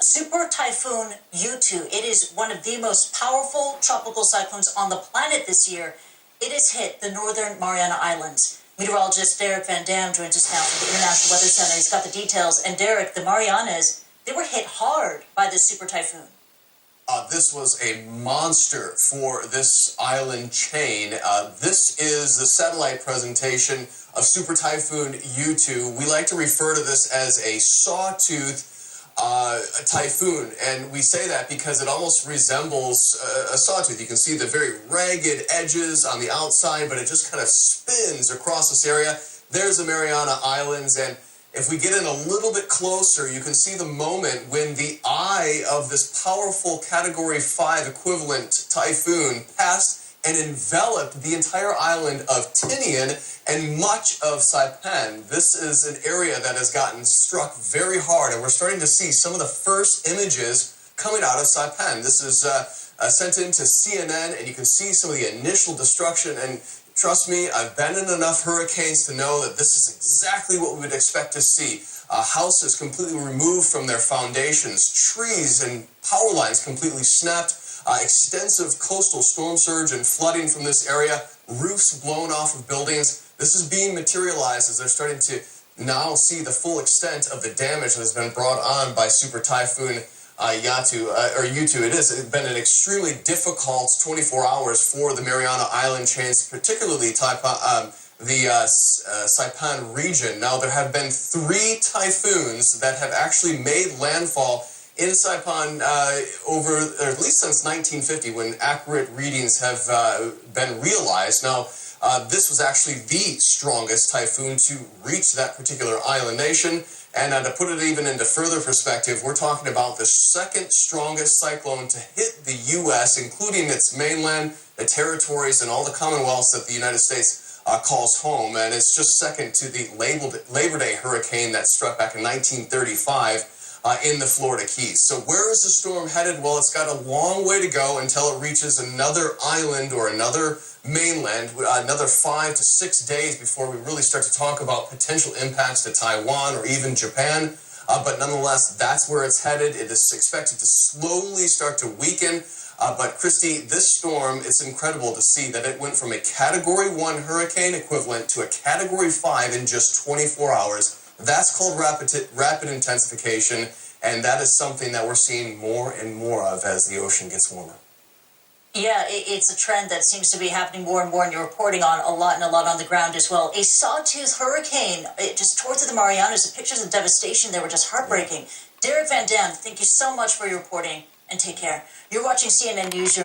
Super Typhoon Yutu. It is one of the most powerful tropical cyclones on the planet this year. It has hit the northern Mariana Islands. Meteorologist Derek Van Dam joins us now from the International Weather Center. He's got the details. And Derek, the Marianas, they were hit hard by this super typhoon. This was a monster for this island chain. This is the satellite presentation of Super Typhoon Yutu. We like to refer to this as a sawtooth typhoon, and we say that because it almost resembles a sawtooth. You can see the very ragged edges on the outside, but it just kind of spins across this area. There's the Mariana Islands, and if we get in a little bit closer, you can see the moment when the eye of this powerful Category 5 equivalent typhoon passed and enveloped the entire island of Tinian and much of Saipan. This is an area that has gotten struck very hard, and we're starting to see some of the first images coming out of Saipan. This is sent into CNN, and you can see some of the initial destruction. And trust me, I've been in enough hurricanes to know that this is exactly what we would expect to see. Houses completely removed from their foundations, trees and power lines completely snapped, extensive coastal storm surge and flooding from this area, roofs blown off of buildings. This is being materialized as they're starting to now see the full extent of the damage that has been brought on by Super Typhoon Yutu. It has been an extremely difficult 24 hours for the Mariana Island chains, particularly the Saipan region. Now, there have been 3 typhoons that have actually made landfall in Saipan over, or at least since 1950, when accurate readings have been realized. Now, this was actually the strongest typhoon to reach that particular island nation. And to put it even into further perspective, we're talking about the second strongest cyclone to hit the U.S., including its mainland, the territories, and all the commonwealths that the United States calls home. And it's just second to the Labor Day hurricane that struck back in 1935 in the Florida Keys. So where is the storm headed? Well, it's got a long way to go until it reaches another island or another mainland, another 5 to 6 days before we really start to talk about potential impacts to Taiwan or even Japan. But nonetheless, that's where it's headed. It is expected to slowly start to weaken. But Christy, this storm, it's incredible to see that it went from a Category 1 hurricane equivalent to a Category 5 in just 24 hours. That's called rapid intensification, and that is something that we're seeing more and more of as the ocean gets warmer. Yeah, it's a trend that seems to be happening more and more, and you're reporting on a lot on the ground as well. A sawtooth hurricane just towards the Marianas. The pictures of devastation there were just heartbreaking. Derek Van Dam, thank you so much for your reporting, and take care. You're watching CNN News.